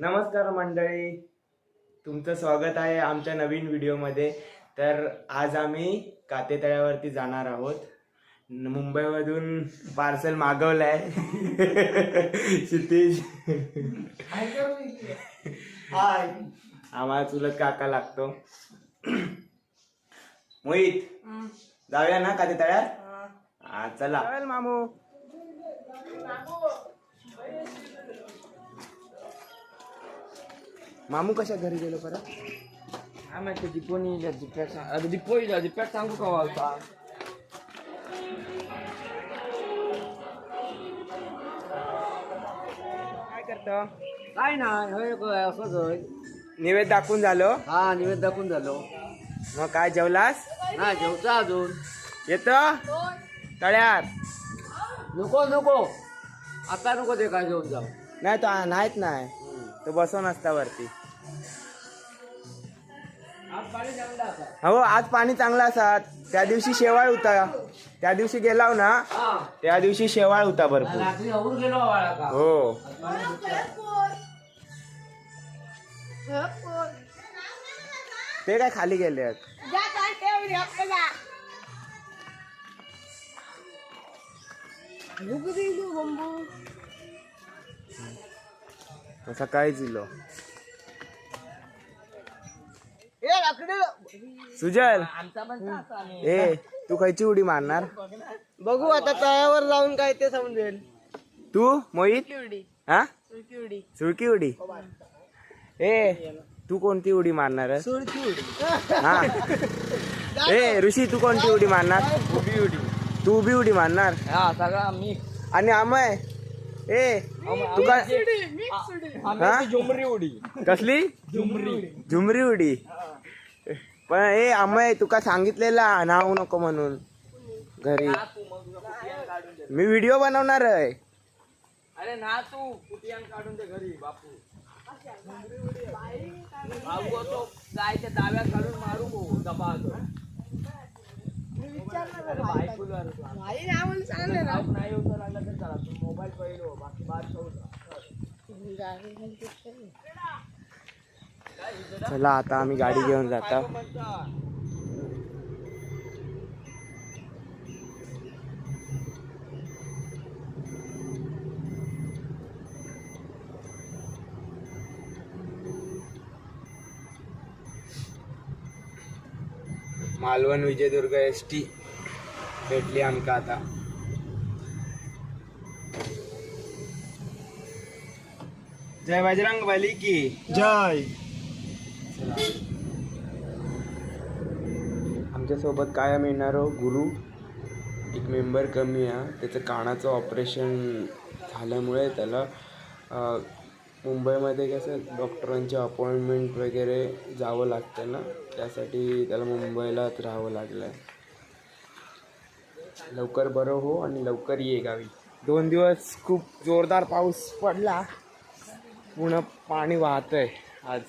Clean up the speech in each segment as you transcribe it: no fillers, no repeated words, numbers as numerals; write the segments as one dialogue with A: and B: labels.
A: नमस्कार मंडळी, तुमचं स्वागत आहे आमच्या नवीन व्हिडिओमध्ये. तर आज आम्ही कातेतळ्यावरती जाणार आहोत. मुंबईमधून पार्सल मागवलंय. क्षितिज हाय, आम्हाला चुलत काका लागतो. मोहित जाऊया ना कातेतळ्यात? चला मामू. मामू कशा घरी गेलो परत?
B: आम्ही दीपोनी दीप्यात सांगू का वालता
A: काय करतो?
B: काय नाही असंच होय.
A: निवेद दाखवून झालो.
B: हा निवेद दाखवून झालो.
A: मग काय जेवलास?
B: नाही जेवता अजून.
A: येतो तळ्यात?
B: नको नको आता नको ते काय जेवून जाऊ.
A: नाही तो नाहीत नाही तो बसवून असता वरती. हो आज पाणी चांगला असा. त्या दिवशी शेवाळ होता. त्या दिवशी गेलाव ना, त्या दिवशी शेवाळ होता भरपूर. हो ते काय खाली गेले. सकाळीच दिलो. सुजल ए तू खायची उडी मारणार?
B: बघू आता तळ्यावर जाऊन काय ते समजेल.
A: तू मोहित? हा सुळकी उडी. ए तू कोणती उडी मारणार? हा ए ऋषी तू कोणती उडी मारणार?
B: उभी उडी.
A: तू उभी उडी मारणार?
B: हा सगळा मी.
A: आणि अमय ए तू काय?
B: झुमरी उडी.
A: कसली? झुमरी उडी. पण ए अमय तुका सांगितलेला नाव नको म्हणून घरी. मी व्हिडिओ बनवणार आहे.
B: अरे ना तू कुटियान काढून दे घरी बापू. बाबू तो जायच्या दाव्या काढून मारू भो दबा. नाही होतं लागला तर चला तू मोबाईल पहिलो बाकी बात
A: चला आता आम्ही गाडी घेऊन जातो. मालवण विजयदुर्ग एसटी भेटली आमका आता. जय बजरंग बली की जय. आमच्या सोबत कायम येणारो गुरु. एक मेंबर कमी आहे. त्याचं कानाचं ऑपरेशन झाल्यामुळे त्याला मुंबईमध्ये कसं डॉक्टरांची अपॉइंटमेंट वगैरे जावं लागतं ना, त्यासाठी त्याला मुंबईलाच राहावं लागलं आहे. लवकर बरं हो आणि लवकर ये गावी. 2 दिवस खूप जोरदार पाऊस पडला. पूर्ण पाणी वाहतंय आज.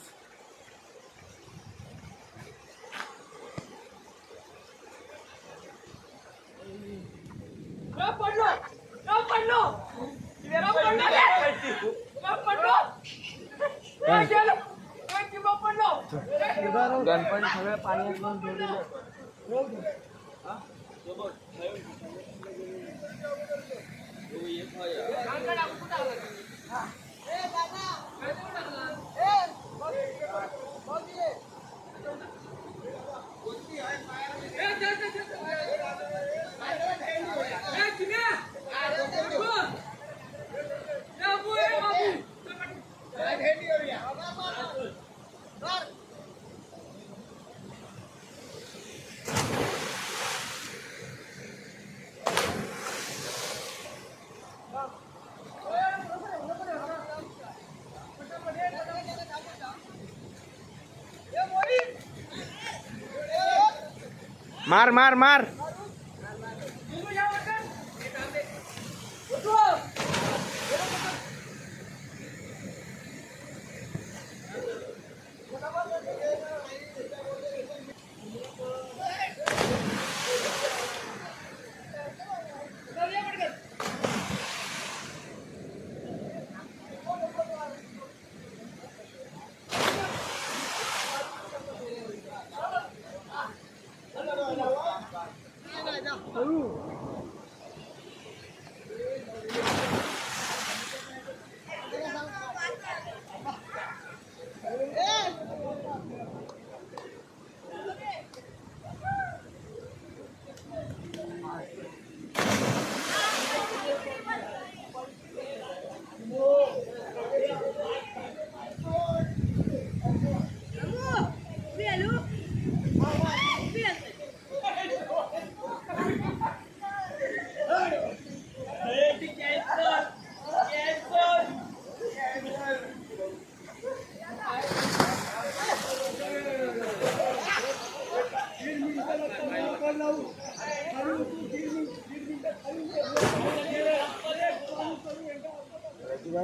B: गणपती सगळं पाण्यात
A: मार मार मार.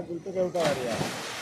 C: पुलतं केवढा